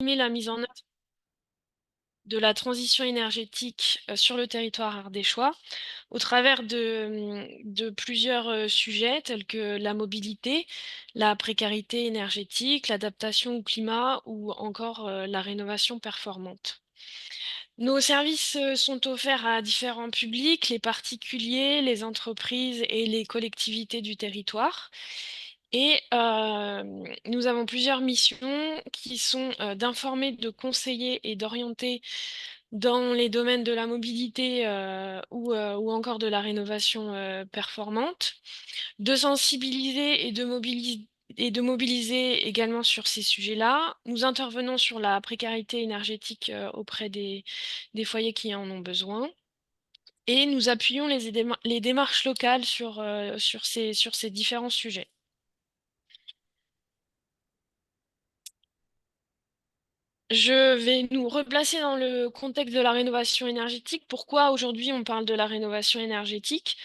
La mise en œuvre de la transition énergétique sur le territoire ardéchois au travers de plusieurs sujets tels que la mobilité, la précarité énergétique, l'adaptation au climat ou encore la rénovation performante. Nos services sont offerts à différents publics, les particuliers, les entreprises et les collectivités du territoire. Et nous avons plusieurs missions qui sont d'informer, de conseiller et d'orienter dans les domaines de la mobilité ou encore de la rénovation performante, de sensibiliser et de mobiliser également sur ces sujets-là. Nous intervenons sur la précarité énergétique auprès des foyers qui en ont besoin. Et nous appuyons les démarches locales sur ces différents sujets. Je vais nous replacer dans le contexte de la rénovation énergétique. Pourquoi aujourd'hui on parle de la rénovation énergétique?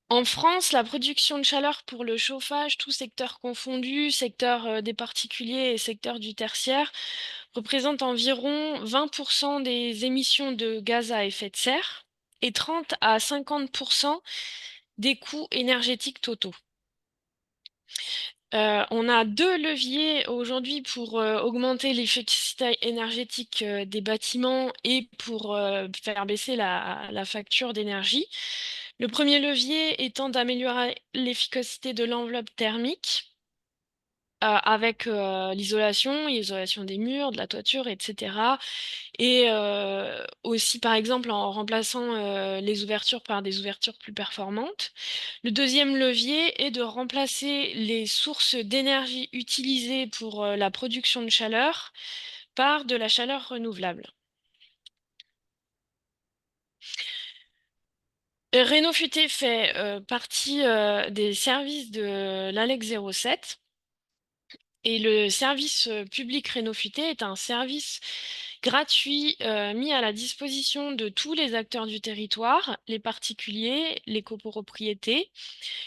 En France, la production de chaleur pour le chauffage, tout secteur confondu, secteur des particuliers et secteur du tertiaire, représente environ 20% des émissions de gaz à effet de serre et 30 à 50% des coûts énergétiques totaux. On a deux leviers aujourd'hui pour augmenter l'efficacité énergétique des bâtiments et pour faire baisser la facture d'énergie. Le premier levier étant d'améliorer l'efficacité de l'enveloppe thermique avec l'isolation des murs, de la toiture, etc. Et aussi, par exemple, en remplaçant les ouvertures par des ouvertures plus performantes. Le deuxième levier est de remplacer les sources d'énergie utilisées pour la production de chaleur par de la chaleur renouvelable. Renault Futé fait partie des services de l'ALEC 07. Et le service public Renault Futé est un service gratuit mis à la disposition de tous les acteurs du territoire, les particuliers, les copropriétés,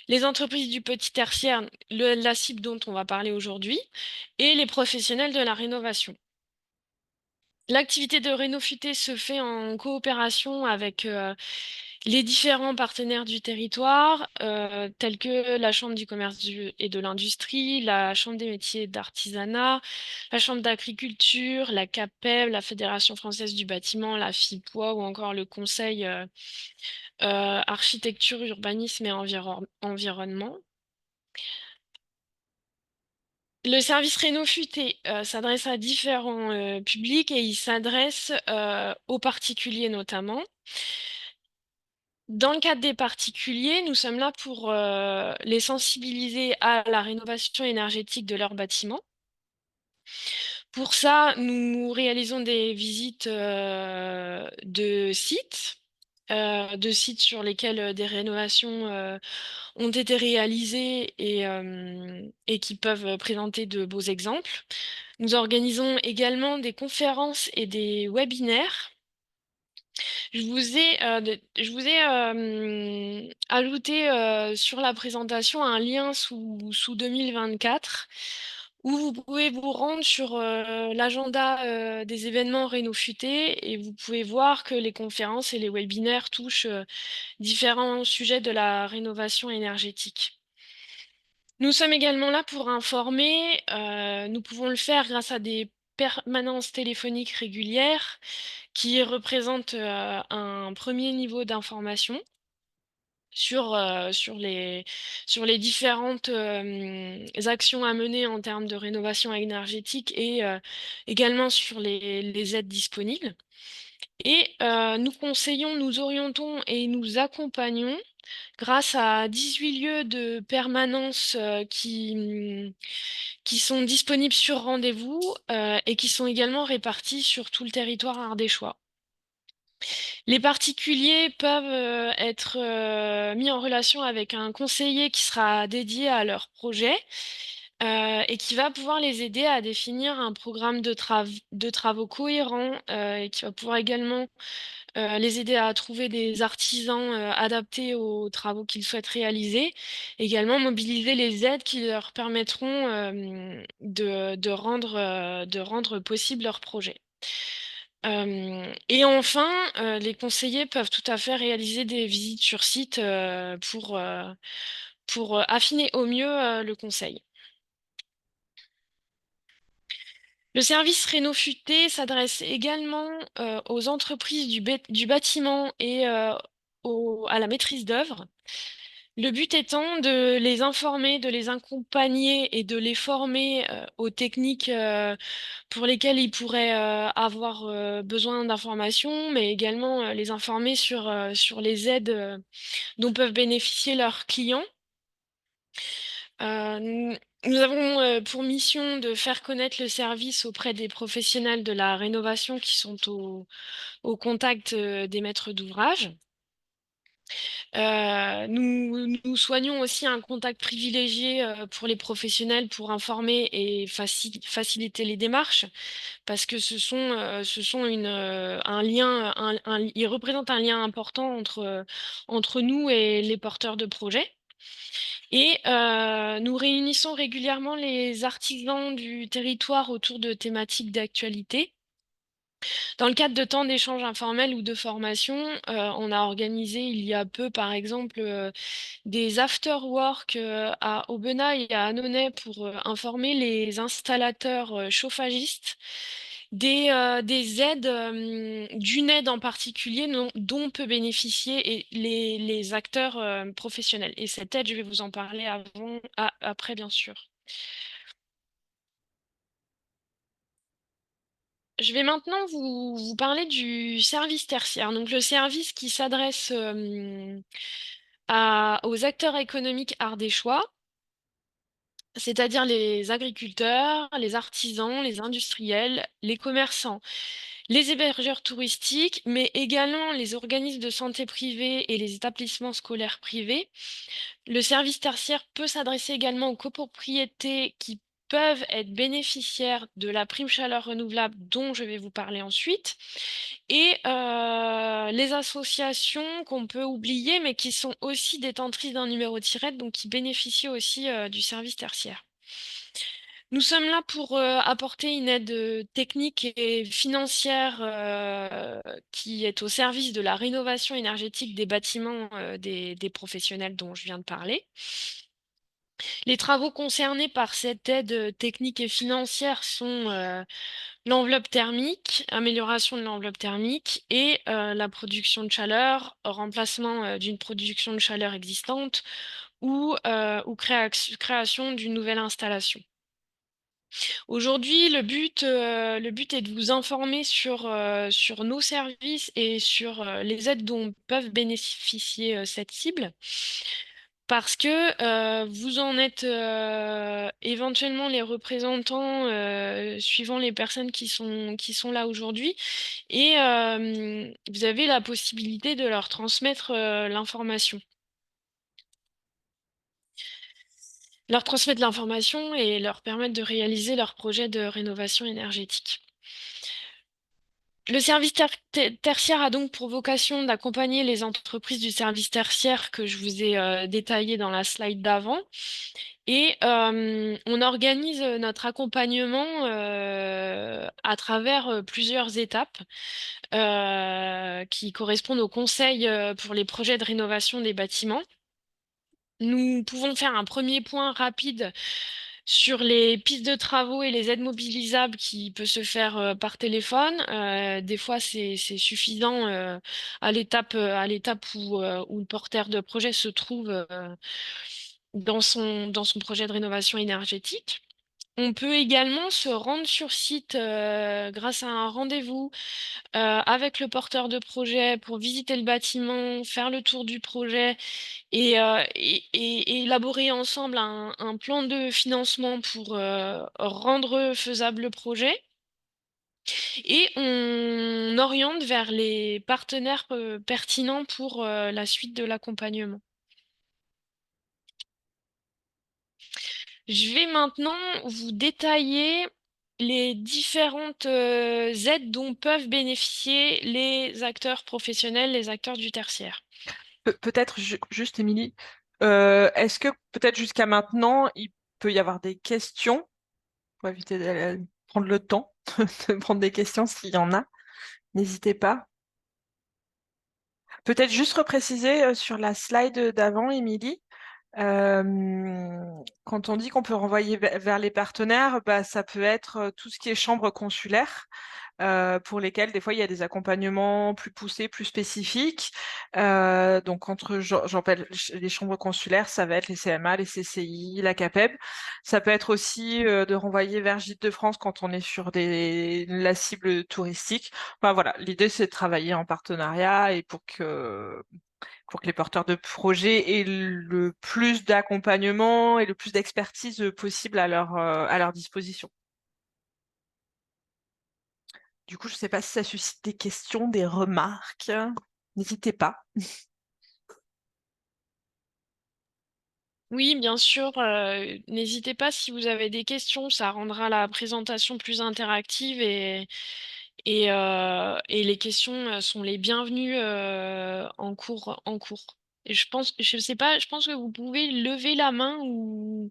les entreprises du petit tertiaire, la cible dont on va parler aujourd'hui, et les professionnels de la rénovation. L'activité de Renault Futé se fait en coopération avec les différents partenaires du territoire, tels que la Chambre du commerce et de l'industrie, la Chambre des métiers et d'artisanat, la Chambre d'agriculture, la CAPEB, la Fédération française du bâtiment, la FIPOA ou encore le Conseil architecture, urbanisme et environnement. Le service Réno Futé s'adresse à différents publics et il s'adresse aux particuliers notamment. Dans le cadre des particuliers, nous sommes là pour les sensibiliser à la rénovation énergétique de leurs bâtiments. Pour ça, nous réalisons des visites de sites sur lesquels des rénovations ont été réalisées et qui peuvent présenter de beaux exemples. Nous organisons également des conférences et des webinaires. Je vous ai ajouté sur la présentation un lien sous 2024 où vous pouvez vous rendre sur l'agenda des événements Réno Futé et vous pouvez voir que les conférences et les webinaires touchent différents sujets de la rénovation énergétique. Nous sommes également là pour informer. Nous pouvons le faire grâce à des permanences téléphoniques régulières qui représentent un premier niveau d'information sur les différentes actions à mener en termes de rénovation énergétique et également sur les aides disponibles. Et nous conseillons, nous orientons et nous accompagnons grâce à 18 lieux de permanence qui sont disponibles sur rendez-vous et qui sont également répartis sur tout le territoire ardéchois. Les particuliers peuvent être mis en relation avec un conseiller qui sera dédié à leur projet. et qui va pouvoir les aider à définir un programme de travaux cohérent, et qui va pouvoir également les aider à trouver des artisans adaptés aux travaux qu'ils souhaitent réaliser. Également mobiliser les aides qui leur permettront de rendre possible leur projet. Et enfin, les conseillers peuvent tout à fait réaliser des visites sur site pour affiner au mieux le conseil. Le service Réno Futé s'adresse également aux entreprises du bâtiment et à la maîtrise d'œuvre. Le but étant de les informer, de les accompagner et de les former aux techniques pour lesquelles ils pourraient avoir besoin d'informations, mais également les informer sur les aides dont peuvent bénéficier leurs clients. Nous avons pour mission de faire connaître le service auprès des professionnels de la rénovation qui sont au contact des maîtres d'ouvrage. Nous soignons aussi un contact privilégié pour les professionnels pour informer et faciliter les démarches parce que ce sont un lien, ils représentent un lien important entre nous et les porteurs de projets. Et nous réunissons régulièrement les artisans du territoire autour de thématiques d'actualité. Dans le cadre de temps d'échanges informels ou de formation, on a organisé il y a peu, par exemple, des after-work à Aubenas et à Annonay pour informer les installateurs chauffagistes des aides, d'une aide en particulier dont peut bénéficier les acteurs professionnels. Et cette aide, je vais vous en parler après, bien sûr. Je vais maintenant vous parler du service tertiaire. Donc, le service qui s'adresse aux acteurs économiques ardéchois, c'est-à-dire les agriculteurs, les artisans, les industriels, les commerçants, les hébergeurs touristiques, mais également les organismes de santé privés et les établissements scolaires privés. Le service tertiaire peut s'adresser également aux copropriétés qui peuvent être bénéficiaires de la prime chaleur renouvelable dont je vais vous parler ensuite, et les associations qu'on peut oublier mais qui sont aussi détentrices d'un numéro de SIRET, donc qui bénéficient aussi du service tertiaire. Nous sommes là pour apporter une aide technique et financière qui est au service de la rénovation énergétique des bâtiments des professionnels dont je viens de parler. Les travaux concernés par cette aide technique et financière sont l'enveloppe thermique, amélioration de l'enveloppe thermique et la production de chaleur, remplacement d'une production de chaleur existante ou création d'une nouvelle installation. Aujourd'hui, le but est de vous informer sur nos services et sur les aides dont peuvent bénéficier cette cible. Parce que vous en êtes éventuellement les représentants suivant les personnes qui sont là aujourd'hui et vous avez la possibilité de leur transmettre l'information. Leur transmettre l'information et leur permettre de réaliser leur projet de rénovation énergétique. Le service tertiaire a donc pour vocation d'accompagner les entreprises du service tertiaire que je vous ai détaillé dans la slide d'avant. Et on organise notre accompagnement à travers plusieurs étapes qui correspondent au conseil pour les projets de rénovation des bâtiments. Nous pouvons faire un premier point rapide sur les pistes de travaux et les aides mobilisables qui peut se faire par téléphone. Des fois, c'est suffisant à l'étape où le porteur de projet se trouve dans son projet de rénovation énergétique. On peut également se rendre sur site grâce à un rendez-vous avec le porteur de projet pour visiter le bâtiment, faire le tour du projet et élaborer ensemble un plan de financement pour rendre faisable le projet. Et on oriente vers les partenaires pertinents pour la suite de l'accompagnement. Je vais maintenant vous détailler les différentes aides dont peuvent bénéficier les acteurs professionnels, les acteurs du tertiaire. Peut-être juste, Émilie, est-ce que peut-être jusqu'à maintenant, il peut y avoir des questions pour éviter de prendre le temps de prendre des questions s'il y en a? N'hésitez pas. Peut-être juste repréciser sur la slide d'avant, Émilie. Quand on dit qu'on peut renvoyer vers les partenaires, bah, ça peut être tout ce qui est chambre consulaire, pour lesquels des fois il y a des accompagnements plus poussés, plus spécifiques. Donc entre j'appelle les chambres consulaires, ça va être les CMA, les CCI, la CAPEB. Ça peut être aussi de renvoyer vers Gîtes de France quand on est sur la cible touristique. Enfin voilà, l'idée c'est de travailler en partenariat et pour que les porteurs de projets aient le plus d'accompagnement et le plus d'expertise possible à leur disposition. Du coup, je ne sais pas si ça suscite des questions, des remarques. N'hésitez pas. Oui, bien sûr, n'hésitez pas si vous avez des questions, ça rendra la présentation plus interactive et les questions sont les bienvenues en cours. Et je sais pas, je pense que vous pouvez lever la main ou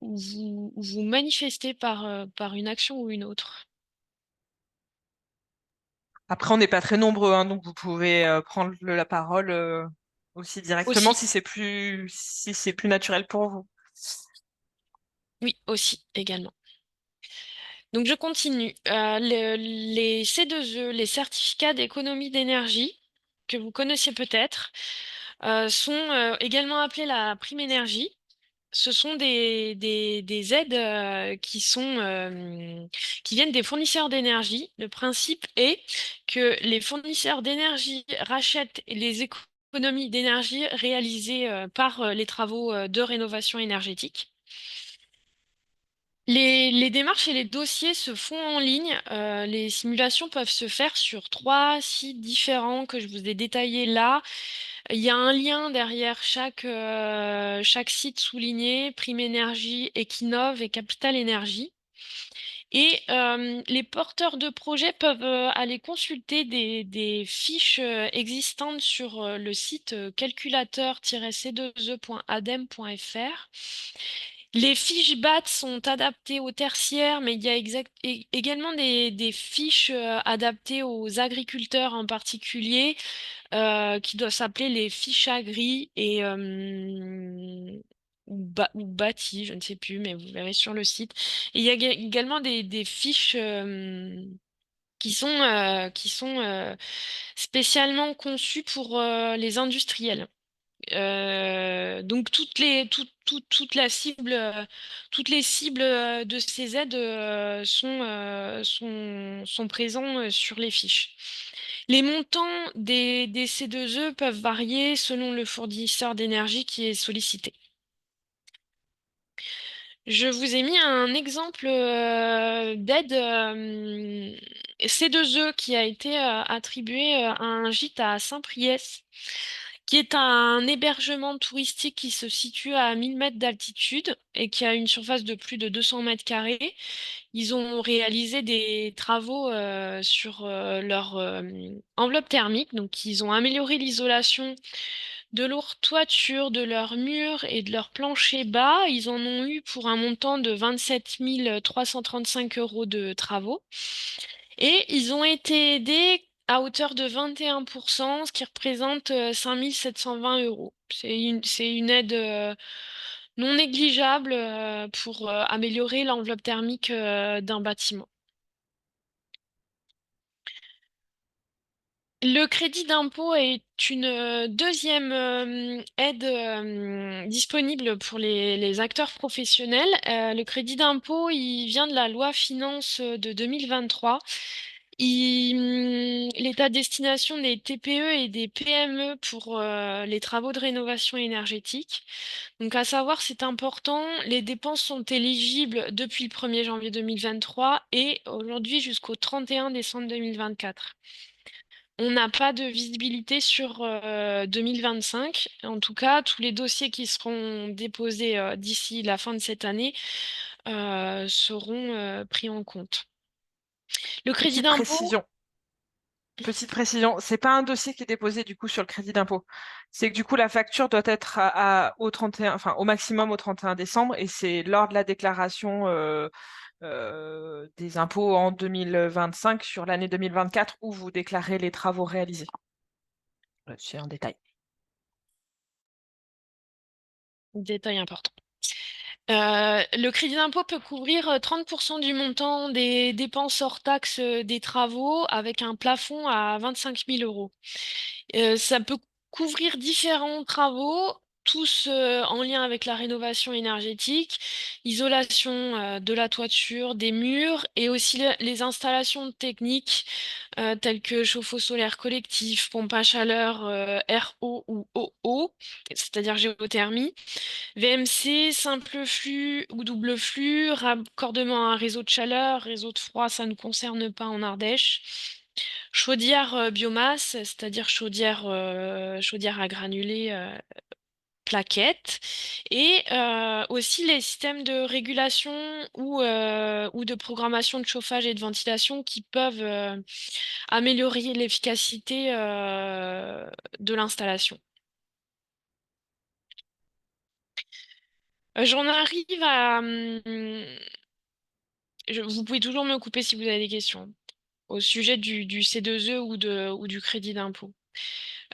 vous manifester par une action ou une autre. Après, on n'est pas très nombreux, hein, donc vous pouvez prendre la parole aussi directement Aussi, si c'est plus naturel pour vous. oui, aussi, également. Donc je continue. Les C2E, les certificats d'économie d'énergie, que vous connaissez peut-être, sont également appelés la prime énergie. Ce sont des aides qui viennent des fournisseurs d'énergie. Le principe est que les fournisseurs d'énergie rachètent les économies d'énergie réalisées par les travaux de rénovation énergétique. Les démarches et les dossiers se font en ligne. Les simulations peuvent se faire sur 3 sites différents que je vous ai détaillés là. Il y a un lien derrière chaque site souligné, Prime Énergie, Equinov et Capital Énergie. Et les porteurs de projets peuvent aller consulter des fiches existantes sur le site calculateur-c2e.adem.fr. Les fiches BAT sont adaptées aux tertiaires, mais il y a également des fiches adaptées aux agriculteurs en particulier, qui doivent s'appeler les fiches agri et ou bâti, je ne sais plus, mais vous verrez sur le site. Et il y a également des fiches qui sont spécialement conçues pour les industriels. Donc toutes les cibles de ces aides sont présents sur les fiches. Les montants des C2E peuvent varier selon le fournisseur d'énergie qui est sollicité. Je vous ai mis un exemple d'aide C2E qui a été attribué à un gîte à Saint-Priest, qui est un hébergement touristique qui se situe à 1000 mètres d'altitude et qui a une surface de plus de 200 mètres carrés. Ils ont réalisé des travaux sur leur enveloppe thermique, donc ils ont amélioré l'isolation de leur toiture, de leurs murs et de leur plancher bas. Ils en ont eu pour un montant de 27 335 euros de travaux. Et ils ont été aidés à hauteur de 21%, ce qui représente 5 720 euros. C'est une aide non négligeable pour améliorer l'enveloppe thermique d'un bâtiment. Le crédit d'impôt est une deuxième aide disponible pour les acteurs professionnels. Le crédit d'impôt, il vient de la loi finance de 2023. Il est à destination des TPE et des PME pour les travaux de rénovation énergétique. Donc, à savoir, c'est important, les dépenses sont éligibles depuis le 1er janvier 2023 et aujourd'hui jusqu'au 31 décembre 2024. On n'a pas de visibilité sur 2025. En tout cas, tous les dossiers qui seront déposés d'ici la fin de cette année seront pris en compte. Le crédit Petite d'impôt, précision. Petite précision, c'est pas un dossier qui est déposé du coup sur le crédit d'impôt. C'est que du coup la facture doit être au 31, enfin au maximum au 31 décembre et c'est lors de la déclaration des impôts en 2025 sur l'année 2024 où vous déclarez les travaux réalisés. C'est un détail. détail important. Le crédit d'impôt peut couvrir 30% du montant des dépenses hors taxes des travaux avec un plafond à 25 000 euros. Ça peut couvrir différents travaux, tous en lien avec la rénovation énergétique, isolation de la toiture, des murs et aussi les installations techniques telles que chauffe-eau solaire collectif, pompe à chaleur RO ou OO, c'est-à-dire géothermie. VMC, simple flux ou double flux, raccordement à un réseau de chaleur, réseau de froid, ça ne concerne pas en Ardèche. Chaudière biomasse, c'est-à-dire chaudière à granulés plaquettes. Et aussi les systèmes de régulation ou de programmation de chauffage et de ventilation qui peuvent améliorer l'efficacité de l'installation. J'en arrive à, vous pouvez toujours me couper si vous avez des questions au sujet du C2E ou du crédit d'impôt.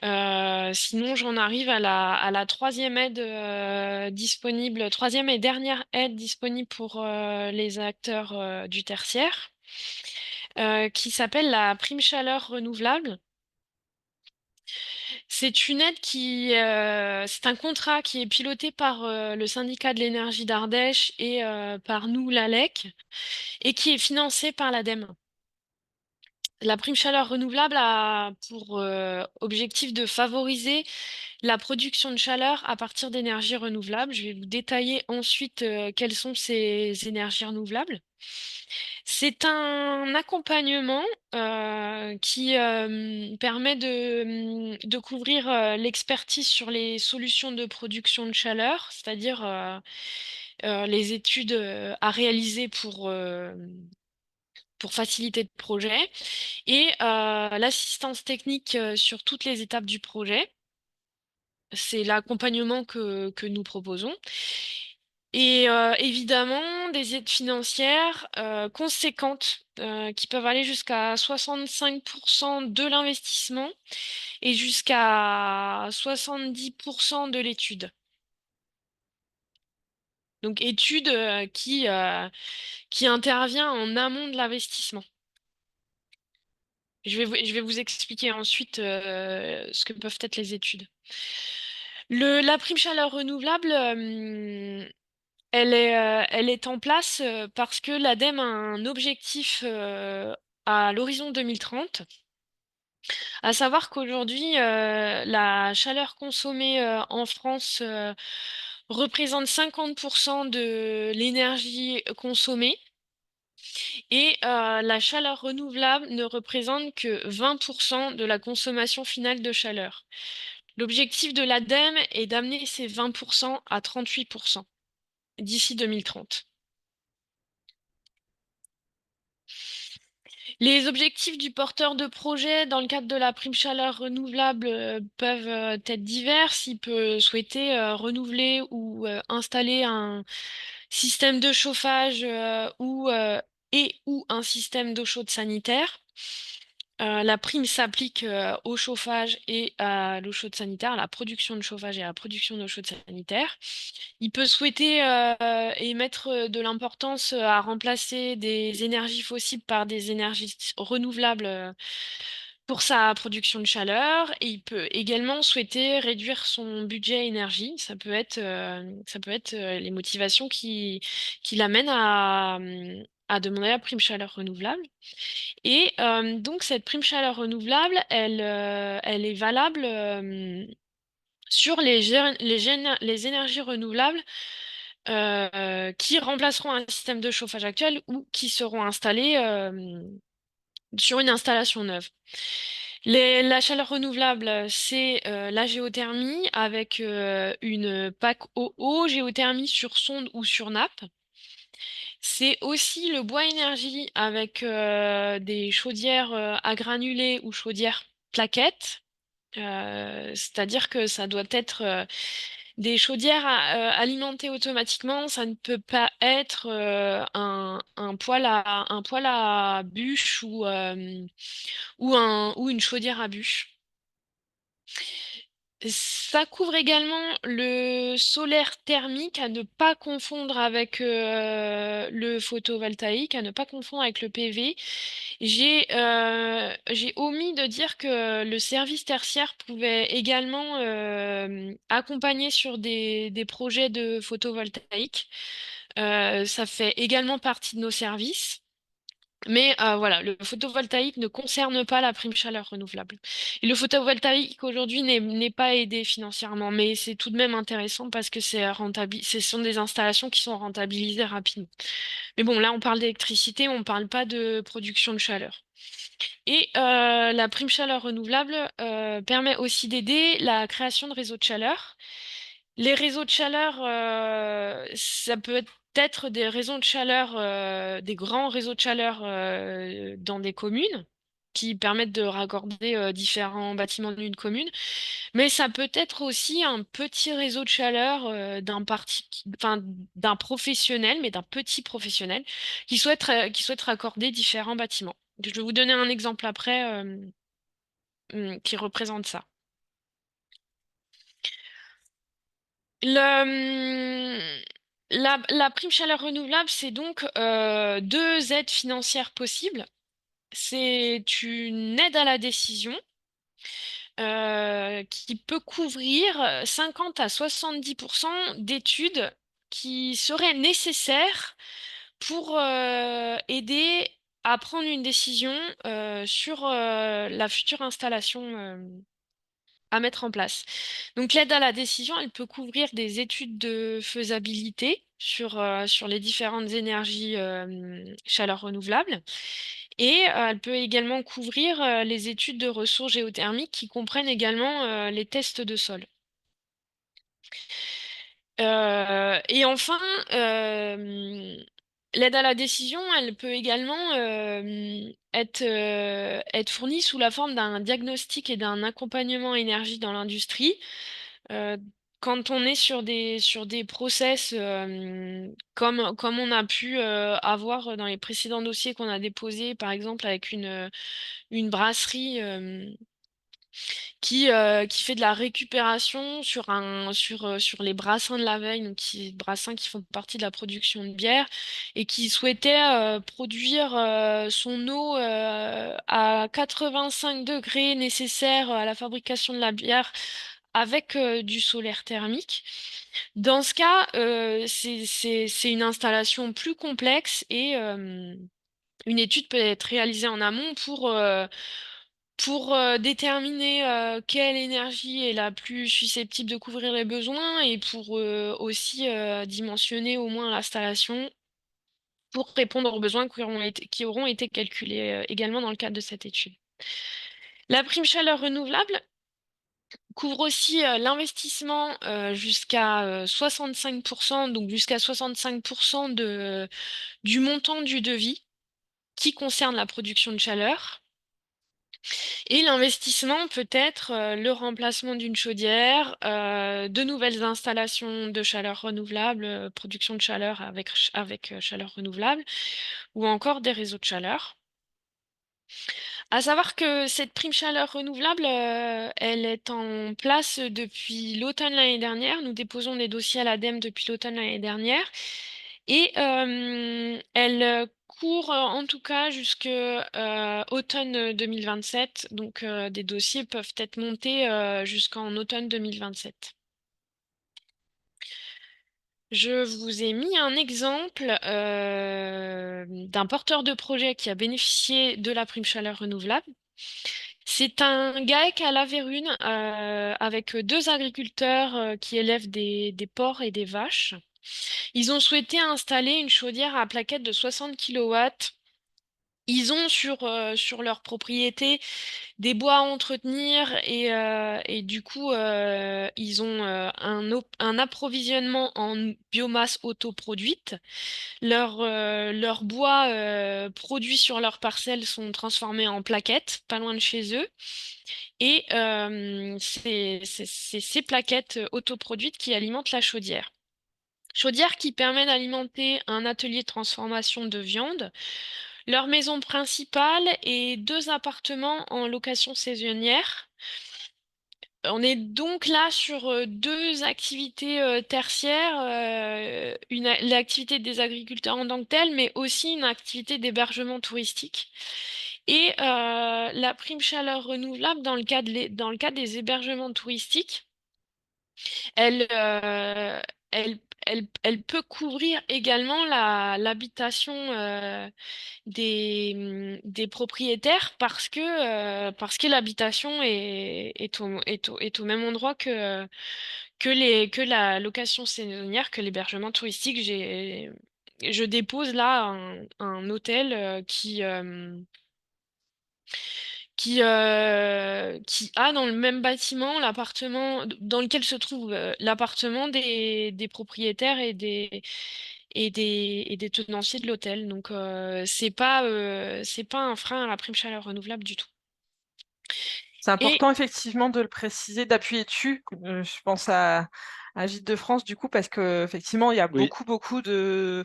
Sinon, j'en arrive à la troisième aide disponible, troisième et dernière aide disponible pour les acteurs du tertiaire, qui s'appelle la prime chaleur renouvelable. C'est une aide c'est un contrat qui est piloté par le syndicat de l'énergie d'Ardèche et par nous, l'ALEC, et qui est financé par l'ADEME. La prime chaleur renouvelable a pour objectif de favoriser la production de chaleur à partir d'énergies renouvelables. Je vais vous détailler ensuite quelles sont ces énergies renouvelables. C'est un accompagnement qui permet de couvrir l'expertise sur les solutions de production de chaleur, c'est-à-dire les études à réaliser pour faciliter le projet et l'assistance technique sur toutes les étapes du projet. C'est l'accompagnement que nous proposons. Et évidemment, des aides financières conséquentes qui peuvent aller jusqu'à 65% de l'investissement et jusqu'à 70% de l'étude. Donc étude qui intervient en amont de l'investissement. Je vais vous expliquer ensuite ce que peuvent être les études. La prime chaleur renouvelable, elle est en place parce que l'ADEME a un objectif à l'horizon 2030, à savoir qu'aujourd'hui, la chaleur consommée en France représente 50% de l'énergie consommée et la chaleur renouvelable ne représente que 20% de la consommation finale de chaleur. L'objectif de l'ADEME est d'amener ces 20% à 38% d'ici 2030. Les objectifs du porteur de projet dans le cadre de la prime chaleur renouvelable peuvent être divers. Il peut souhaiter renouveler ou installer un système de chauffage et ou un système d'eau chaude sanitaire. La prime s'applique au chauffage et à l'eau chaude sanitaire, à la production de chauffage et à la production d'eau chaude sanitaire. Il peut souhaiter et mettre de l'importance à remplacer des énergies fossiles par des énergies renouvelables pour sa production de chaleur. Et il peut également souhaiter réduire son budget énergie. Ça peut être les motivations qui l'amènent à demander la prime chaleur renouvelable. Et donc cette prime chaleur renouvelable, elle est valable sur les énergies renouvelables qui remplaceront un système de chauffage actuel ou qui seront installés sur une installation neuve. La chaleur renouvelable, c'est la géothermie avec une PAC OO, géothermie sur sonde ou sur nappe. C'est aussi le bois énergie avec des chaudières à granulés ou chaudières plaquettes. C'est-à-dire que ça doit être des chaudières alimentées automatiquement. Ça ne peut pas être un poêle à bûche ou une chaudière à bûche. Ça couvre également le solaire thermique à ne pas confondre avec le photovoltaïque, à ne pas confondre avec le PV. J'ai omis de dire que le service tertiaire pouvait également accompagner sur des projets de photovoltaïque. Ça fait également partie de nos services. Mais voilà, le photovoltaïque ne concerne pas la prime chaleur renouvelable. Et le photovoltaïque aujourd'hui n'est pas aidé financièrement, mais c'est tout de même intéressant parce que ce sont des installations qui sont rentabilisées rapidement. Mais bon, là, on parle d'électricité, on ne parle pas de production de chaleur. Et la prime chaleur renouvelable permet aussi d'aider la création de réseaux de chaleur. Les réseaux de chaleur, ça peut être des réseaux de chaleur, des grands réseaux de chaleur dans des communes qui permettent de raccorder différents bâtiments d'une commune, mais ça peut être aussi un petit réseau de chaleur enfin, d'un professionnel, mais d'un petit professionnel qui souhaite raccorder différents bâtiments. Je vais vous donner un exemple après qui représente ça. La prime chaleur renouvelable, c'est donc deux aides financières possibles. C'est une aide à la décision qui peut couvrir 50 à 70% d'études qui seraient nécessaires pour aider à prendre une décision sur la future installation à mettre en place. Donc l'aide à la décision, elle peut couvrir des études de faisabilité sur les différentes énergies chaleur renouvelable et elle peut également couvrir les études de ressources géothermiques qui comprennent également les tests de sol. Et enfin, euh, l'aide à la décision, elle peut également être fournie sous la forme d'un diagnostic et d'un accompagnement énergie dans l'industrie. Euh, Quand on est sur des process comme on a pu avoir dans les précédents dossiers qu'on a déposés, par exemple avec une brasserie. Qui fait de la récupération sur les brassins de la veille, donc brassins qui font partie de la production de bière, et qui souhaitait produire son eau à 85 degrés nécessaires à la fabrication de la bière avec du solaire thermique. Dans ce cas, c'est une installation plus complexe et une étude peut être réalisée en amont pour déterminer quelle énergie est la plus susceptible de couvrir les besoins et pour aussi dimensionner au moins l'installation pour répondre aux besoins qui auront été calculés également dans le cadre de cette étude. La prime chaleur renouvelable couvre aussi l'investissement jusqu'à 65%, donc jusqu'à 65% du montant du devis qui concerne la production de chaleur. Et l'investissement peut être le remplacement d'une chaudière, de nouvelles installations de chaleur renouvelable, production de chaleur avec chaleur renouvelable, ou encore des réseaux de chaleur. À savoir que cette prime chaleur renouvelable, elle est en place depuis l'automne l'année dernière. Nous déposons des dossiers à l'ADEME depuis l'automne l'année dernière. Et elle court en tout cas jusque automne 2027. Donc des dossiers peuvent être montés jusqu'en automne 2027. Je vous ai mis un exemple d'un porteur de projet qui a bénéficié de la prime chaleur renouvelable. C'est un GAEC à La Vérune avec deux agriculteurs qui élèvent des porcs et des vaches. Ils ont souhaité installer une chaudière à plaquettes de 60 kW Ils ont sur leur propriété des bois à entretenir et du coup, ils ont un approvisionnement en biomasse autoproduite. Leurs bois produits sur leurs parcelles sont transformés en plaquettes, pas loin de chez eux. Et c'est ces plaquettes autoproduites qui alimentent la chaudière. Chaudière qui permet d'alimenter un atelier de transformation de viande, leur maison principale et deux appartements en location saisonnière. On est donc là sur deux activités tertiaires, l'activité des agriculteurs en tant que telle, mais aussi une activité d'hébergement touristique. Et la prime chaleur renouvelable, dans le cadre des hébergements touristiques, elle, euh, elle, elle peut couvrir également l'habitation des propriétaires parce que l'habitation est au même endroit que la location saisonnière, que l'hébergement touristique. Je dépose là un hôtel qui a dans le même bâtiment l'appartement dans lequel se trouve l'appartement des propriétaires et des tenanciers de l'hôtel. Donc c'est pas un frein à la prime chaleur renouvelable du tout. C'est Et important effectivement de le préciser, d'appuyer dessus. Je pense à Gîtes de France du coup parce que effectivement il y a Oui, beaucoup de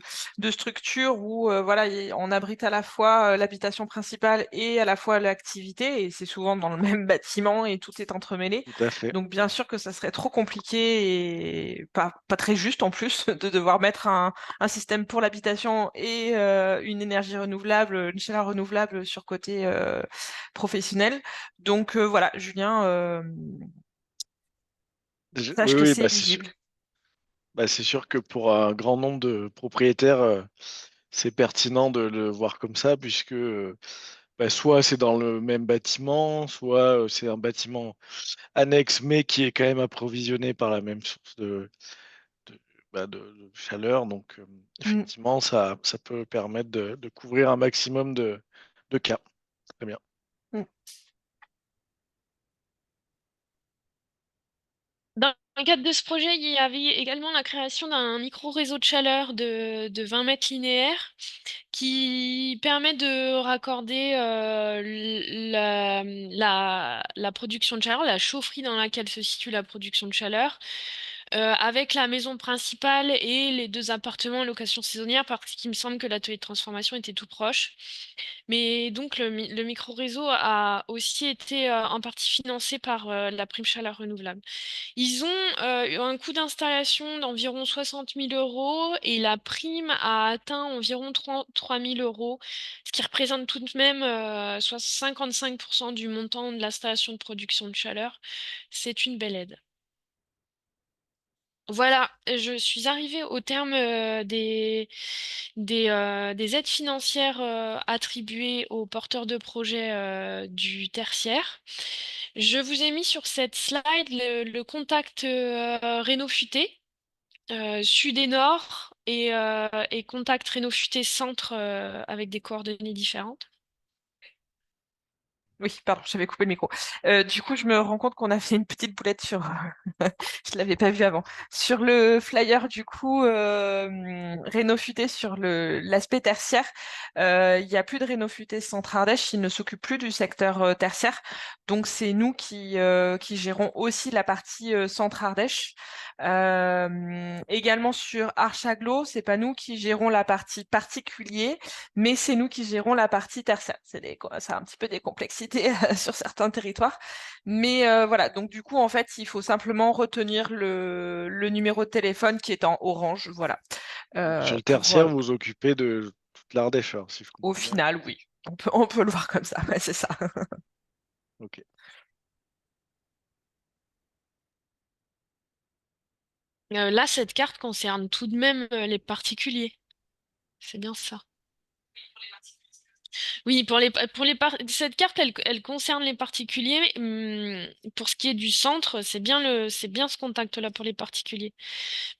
structures où voilà on abrite à la fois l'habitation principale et à la fois l'activité et c'est souvent dans le même bâtiment et tout est entremêlé. tout à fait. Donc bien sûr que ça serait trop compliqué et pas très juste en plus de devoir mettre un système pour l'habitation et une énergie renouvelable, une chaleur renouvelable sur côté professionnel. Donc voilà, Julien, Oui, sache que oui, c'est éligible. bah, c'est sûr que pour un grand nombre de propriétaires, c'est pertinent de le voir comme ça, puisque bah, soit c'est dans le même bâtiment, soit c'est un bâtiment annexe, mais qui est quand même approvisionné par la même source de, de chaleur. Donc, Mm, effectivement, ça peut permettre de couvrir un maximum de cas. Très bien. mm. dans le cadre de ce projet, il y avait également la création d'un micro-réseau de chaleur de 20 mètres linéaires qui permet de raccorder la production de chaleur, la chaufferie dans laquelle se situe la production de chaleur, avec la maison principale et les deux appartements en location saisonnière, parce qu'il me semble que l'atelier de transformation était tout proche. Mais donc le micro-réseau a aussi été en partie financé par la prime chaleur renouvelable. Ils ont eu un coût d'installation d'environ 60 000 euros et la prime a atteint environ 3 000 euros, ce qui représente tout de même 55% du montant de l'installation de production de chaleur. C'est une belle aide. Voilà, je suis arrivée au terme des aides financières attribuées aux porteurs de projets du tertiaire. Je vous ai mis sur cette slide le contact Renault Futé, Sud et Nord, et contact Renault Futé Centre avec des coordonnées différentes. Oui, pardon, j'avais coupé le micro. Du coup, je me rends compte qu'on a fait une petite boulette sur. Je l'avais pas vu avant. Sur le flyer, du coup, Renault Futé sur l'aspect tertiaire, il y a plus de Renault Futé Centre Ardèche, il ne s'occupe plus du secteur tertiaire. Donc c'est nous qui gérons aussi la partie Centre Ardèche. Également sur Archaglo, c'est pas nous qui gérons la partie particulier, mais c'est nous qui gérons la partie tertiaire. Ça a un petit peu des complexités sur certains territoires. Mais voilà, donc du coup, en fait, il faut simplement retenir le numéro de téléphone qui est en orange, voilà. Donc, sur le Pour tertiaire, vous vous occupez de toute l'Ardèche, alors, si je au comprends bien. final, oui, on peut le voir comme ça, ouais, c'est ça. Ok. Là, cette carte concerne tout de même les particuliers. C'est bien ça. Oui, cette carte, elle concerne les particuliers. Pour ce qui est du centre, c'est bien ce contact-là pour les particuliers.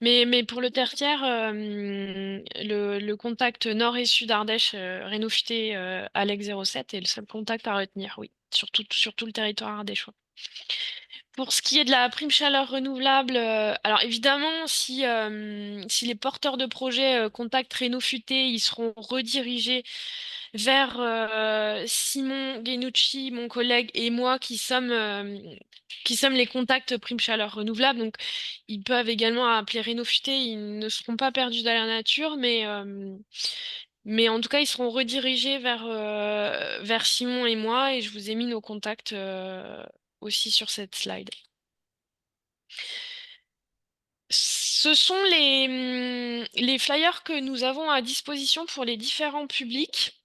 Mais pour le tertiaire, le contact nord et sud Ardèche, Rhénaux-Futé, Alex 07 est le seul contact à retenir, oui, sur tout le territoire ardéchois. Pour ce qui est de la prime chaleur renouvelable, alors évidemment, si les porteurs de projets contactent Rhénaux-Futé, ils seront redirigés vers Simon Genucci, mon collègue, et moi qui sommes les contacts prime chaleur renouvelable. Donc, ils peuvent également appeler Rhénaux-Futé, ils ne seront pas perdus dans la nature, mais en tout cas, ils seront redirigés vers Simon et moi, et je vous ai mis nos contacts aussi sur cette slide. Ce sont les flyers que nous avons à disposition pour les différents publics.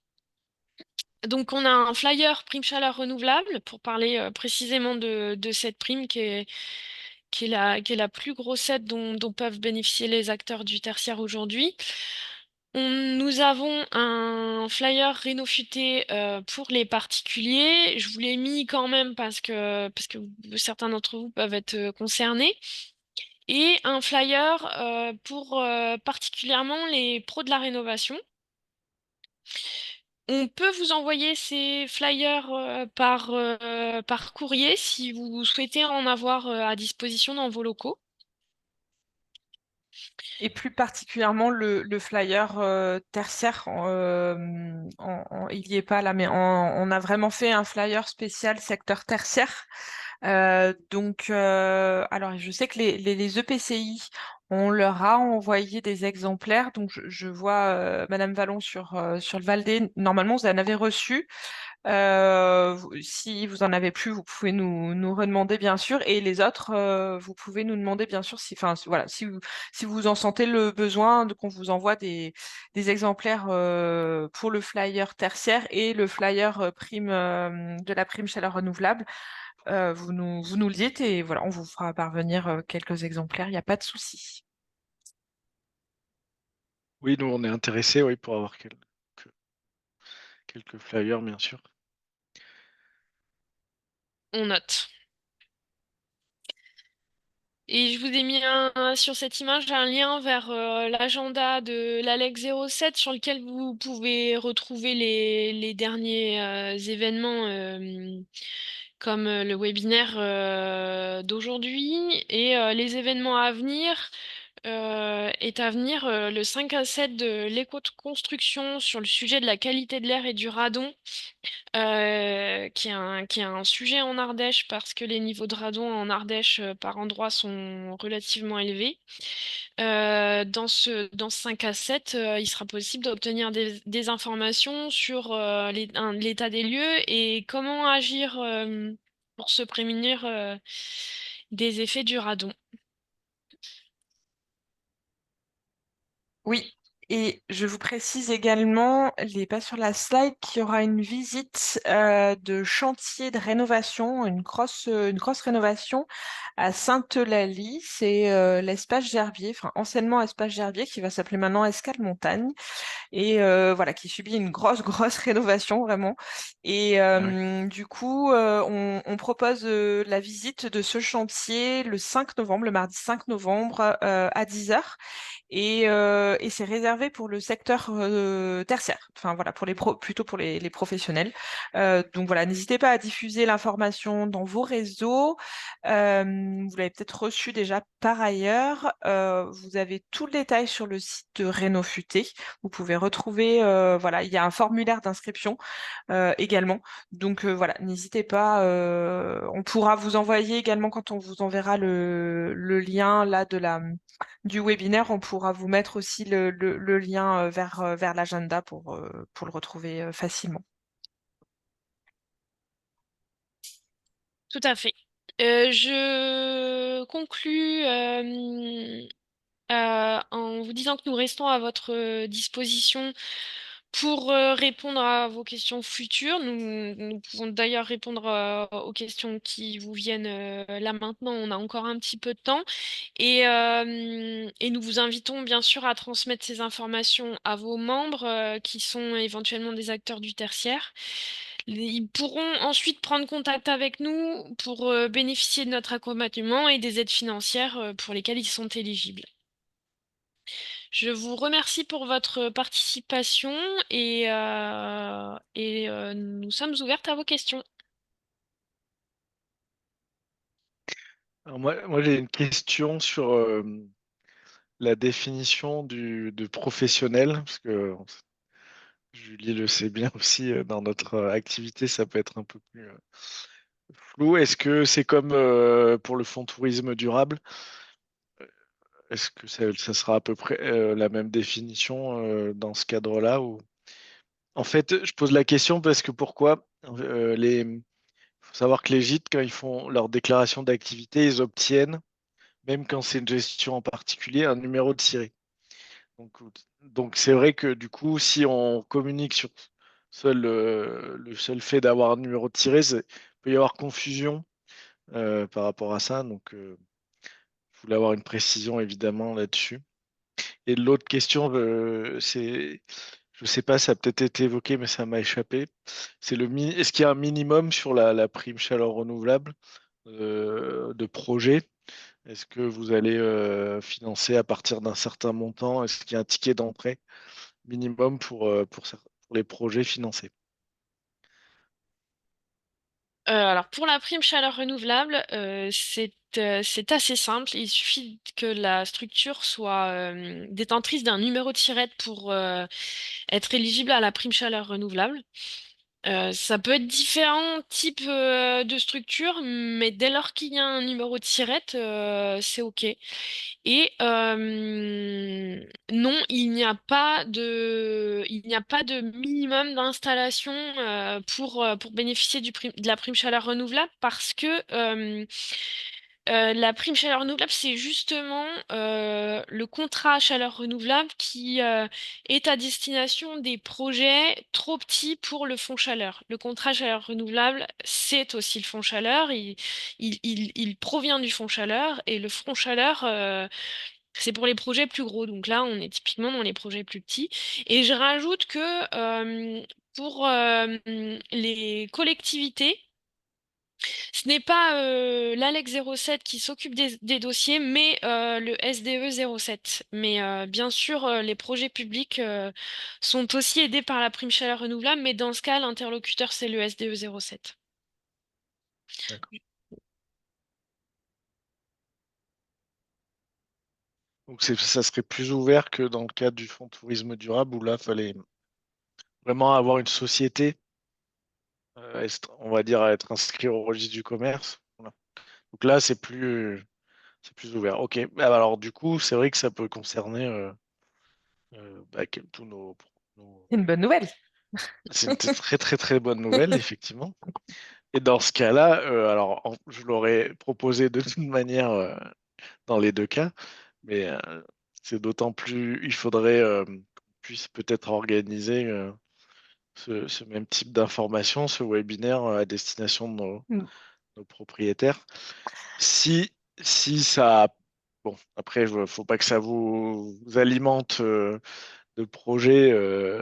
Donc, on a un flyer prime chaleur renouvelable pour parler précisément de cette prime qui est la plus grosse aide dont peuvent bénéficier les acteurs du tertiaire aujourd'hui. Nous avons un flyer Rhénaux-Futé pour les particuliers. Je vous l'ai mis quand même parce que certains d'entre vous peuvent être concernés. Et un flyer pour particulièrement les pros de la rénovation. On peut vous envoyer ces flyers par courrier si vous souhaitez en avoir à disposition dans vos locaux. Et plus particulièrement le flyer tertiaire, il y est pas là, mais on a vraiment fait un flyer spécial secteur tertiaire. Alors je sais que les EPCI, on leur a envoyé des exemplaires. Donc je vois Madame Vallon sur le Valdée. Normalement, vous en avez reçu. Si vous en avez plus, vous pouvez nous redemander bien sûr. Et les autres, vous pouvez nous demander bien sûr voilà, si vous en sentez le besoin qu'on vous envoie des exemplaires pour le flyer tertiaire et le flyer prime de la prime chaleur renouvelable. Vous nous le dites et voilà, on vous fera parvenir quelques exemplaires, il n'y a pas de souci. Oui, nous, on est intéressés, oui, pour avoir quelques flyers, bien sûr. On note. Et je vous ai mis sur cette image un lien vers l'agenda de l'ALEC 07 sur lequel vous pouvez retrouver les derniers événements comme le webinaire d'aujourd'hui et les événements à venir. Est à venir le 5 à 7 de l'éco-construction sur le sujet de la qualité de l'air et du radon, qui est un sujet en Ardèche parce que les niveaux de radon en Ardèche par endroits sont relativement élevés. Dans ce 5 à 7, il sera possible d'obtenir des informations sur l'état des lieux et comment agir pour se prémunir des effets du radon. Oui, et je vous précise également, il n'est pas sur la slide, qu'il y aura une visite de chantier de rénovation, une grosse rénovation à Sainte-Eulalie. C'est l'espace Gerbier, enfin anciennement espace Gerbier, qui va s'appeler maintenant Escale Montagne. Et voilà, qui subit une grosse rénovation vraiment. Et Ah ouais. du coup, on propose la visite de ce chantier le 5 novembre, le mardi 5 novembre à 10 heures. Et c'est réservé pour le secteur tertiaire, enfin voilà, plutôt pour les professionnels. Donc voilà, n'hésitez pas à diffuser l'information dans vos réseaux. Vous l'avez peut-être reçu déjà par ailleurs. Vous avez tout le détail sur le site de Réno Futé. Vous pouvez retrouver, voilà, il y a un formulaire d'inscription également. Donc voilà, n'hésitez pas. On pourra vous envoyer également quand on vous enverra le lien là du webinaire, on pourra vous mettre aussi le lien vers l'agenda pour le retrouver facilement. Tout à fait. Je conclus en vous disant que nous restons à votre disposition Pour répondre à vos questions futures, nous pouvons d'ailleurs répondre aux questions qui vous viennent là maintenant. On a encore un petit peu de temps et nous vous invitons bien sûr à transmettre ces informations à vos membres qui sont éventuellement des acteurs du tertiaire. Ils pourront ensuite prendre contact avec nous pour bénéficier de notre accompagnement et des aides financières pour lesquelles ils sont éligibles. Je vous remercie pour votre participation et nous sommes ouvertes à vos questions. Alors moi j'ai une question sur la définition de professionnel, parce que Julie le sait bien aussi, dans notre activité, ça peut être un peu plus flou. Est-ce que c'est comme pour le fonds tourisme durable? Est-ce que ça sera à peu près la même définition dans ce cadre-là ou... En fait, je pose la question parce que pourquoi faut savoir que les gîtes, quand ils font leur déclaration d'activité, ils obtiennent, même quand c'est une gestion en particulier, un numéro de SIRET. Donc, donc c'est vrai que du coup, si on communique sur le seul fait d'avoir un numéro de SIRET, il peut y avoir confusion par rapport à ça. Donc, je voulais avoir une précision évidemment là-dessus. Et l'autre question, je sais pas, ça a peut-être été évoqué, mais ça m'a échappé. Est-ce qu'il y a un minimum sur la prime chaleur renouvelable de projet? Est-ce que vous allez financer à partir d'un certain montant? Est-ce qu'il y a un ticket d'entrée minimum pour les projets financés? Alors pour la prime chaleur renouvelable, c'est assez simple. Il suffit que la structure soit détentrice d'un numéro de SIRET pour être éligible à la prime chaleur renouvelable. Ça peut être différents types de structures, mais dès lors qu'il y a un numéro de SIRET, c'est OK. Et non, il n'y a pas de minimum d'installation pour bénéficier de la prime chaleur renouvelable parce que la prime chaleur renouvelable, c'est justement le contrat chaleur renouvelable qui est à destination des projets trop petits pour le fonds chaleur. Le contrat chaleur renouvelable, c'est aussi le fonds chaleur. Il provient du fonds chaleur et le fonds chaleur, c'est pour les projets plus gros. Donc là, on est typiquement dans les projets plus petits. Et je rajoute que pour les collectivités, ce n'est pas l'ALEC 07 qui s'occupe des dossiers, mais le SDE 07. Mais bien sûr, les projets publics sont aussi aidés par la prime chaleur renouvelable, mais dans ce cas, l'interlocuteur, c'est le SDE 07. D'accord. Donc ça serait plus ouvert que dans le cadre du fonds tourisme durable où là, il fallait vraiment avoir une société, on va dire, à être inscrit au registre du commerce. Voilà. Donc là, c'est plus ouvert. Ok. Alors du coup, c'est vrai que ça peut concerner tous nos- C'est une bonne nouvelle. C'est une très très très bonne nouvelle, effectivement. Et dans ce cas-là, alors je l'aurais proposé de toute manière dans les deux cas, mais c'est d'autant plus, il faudrait qu'on puisse peut-être organiser ce même type d'information, ce webinaire à destination de Mm. nos propriétaires. Si, si ça, bon, après, faut pas que ça vous alimente de projets,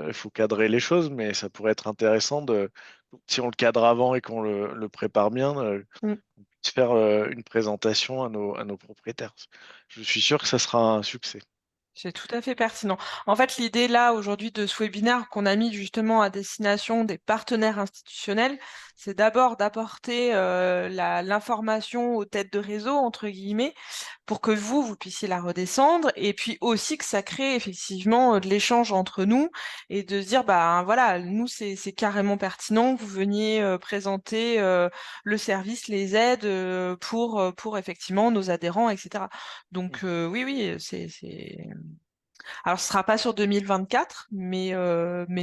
il faut cadrer les choses, mais ça pourrait être intéressant si on le cadre avant et qu'on le prépare bien, Mm. qu'on puisse faire une présentation à nos propriétaires. Je suis sûr que ça sera un succès. C'est tout à fait pertinent. En fait, l'idée là aujourd'hui de ce webinaire qu'on a mis justement à destination des partenaires institutionnels, c'est d'abord d'apporter l'information aux têtes de réseau, entre guillemets, pour que vous puissiez la redescendre, et puis aussi que ça crée effectivement de l'échange entre nous, et de se dire, bah voilà, nous c'est carrément pertinent que vous veniez présenter le service, les aides pour effectivement nos adhérents, etc. Donc Mm. oui, oui, alors, ce sera pas sur 2024, mais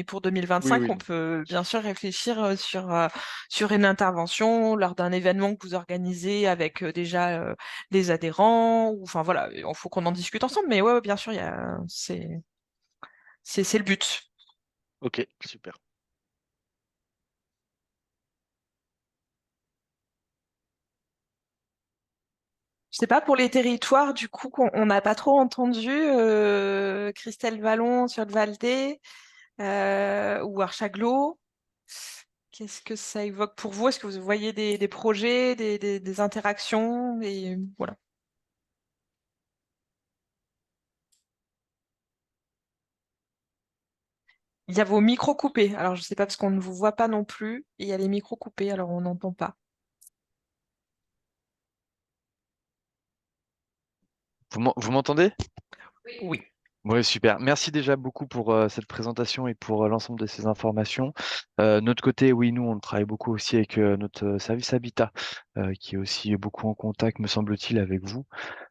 pour Oui, 2025, oui. on peut bien sûr réfléchir sur une intervention lors d'un événement que vous organisez avec déjà les adhérents. Enfin voilà, il faut qu'on en discute ensemble. Mais ouais, ouais, bien sûr, c'est le but. Ok, super. Je sais pas, pour les territoires, du coup, on n'a pas trop entendu Christelle Vallon sur le Valdée ou Archaglo. Qu'est-ce que ça évoque pour vous? Est-ce que vous voyez des projets, des interactions et voilà. Il y a vos micros coupés. Alors, je sais pas parce qu'on ne vous voit pas non plus. Et il y a les micros coupés, alors on n'entend pas. Vous m'entendez? Oui. Oui, super. Merci déjà beaucoup pour cette présentation et pour l'ensemble de ces informations. De notre côté, oui, nous, on travaille beaucoup aussi avec notre service Habitat, qui est aussi beaucoup en contact, me semble-t-il, avec vous,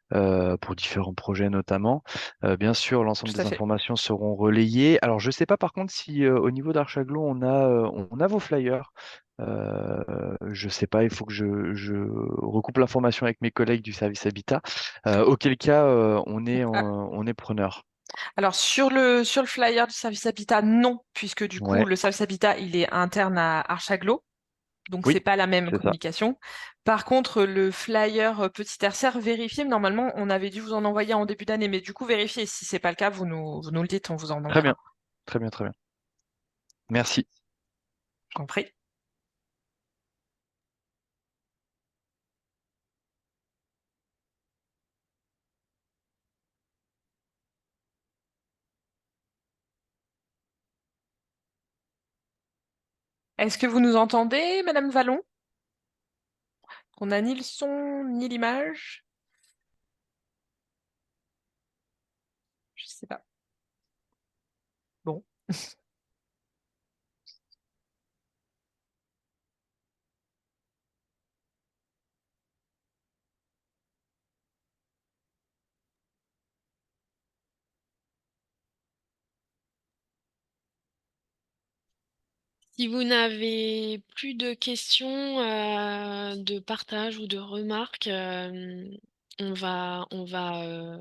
pour différents projets notamment. Bien sûr, l'ensemble Tout à des fait. informations seront relayées. Alors, je ne sais pas par contre si au niveau d'Archaglo, on a vos flyers. Je ne sais pas, il faut que je recoupe l'information avec mes collègues du service Habitat. Auquel cas, Ah, on est preneur. alors, sur le flyer du service Habitat, non, puisque du coup, Ouais, le service Habitat, il est interne à Archaglo. Donc, c'est oui, pas la même c'est ça. communication. Par contre, le flyer Petit Tertiaire, vérifiez. Normalement, on avait dû vous en envoyer en début d'année, mais du coup, vérifiez. Si c'est pas le cas, vous nous le dites, on vous en Très bien, enverra. très bien, très bien. Merci. Je t'en prie. Est-ce que vous nous entendez, Madame Vallon? On n'a ni le son, ni l'image. Je sais pas. Bon. Si vous n'avez plus de questions, de partage ou de remarques, on va, on va,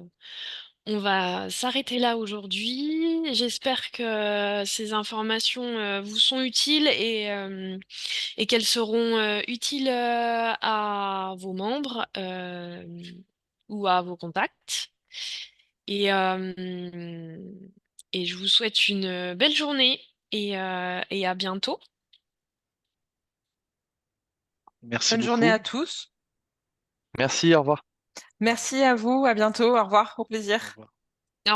on va s'arrêter là aujourd'hui. J'espère que ces informations, vous sont utiles et qu'elles seront, utiles, à vos membres, ou à vos contacts. Et, et je vous souhaite une belle journée et à bientôt. Merci Bonne journée à beaucoup. tous. Merci, au revoir. Merci à vous. À bientôt. Au revoir. Au Au plaisir. revoir.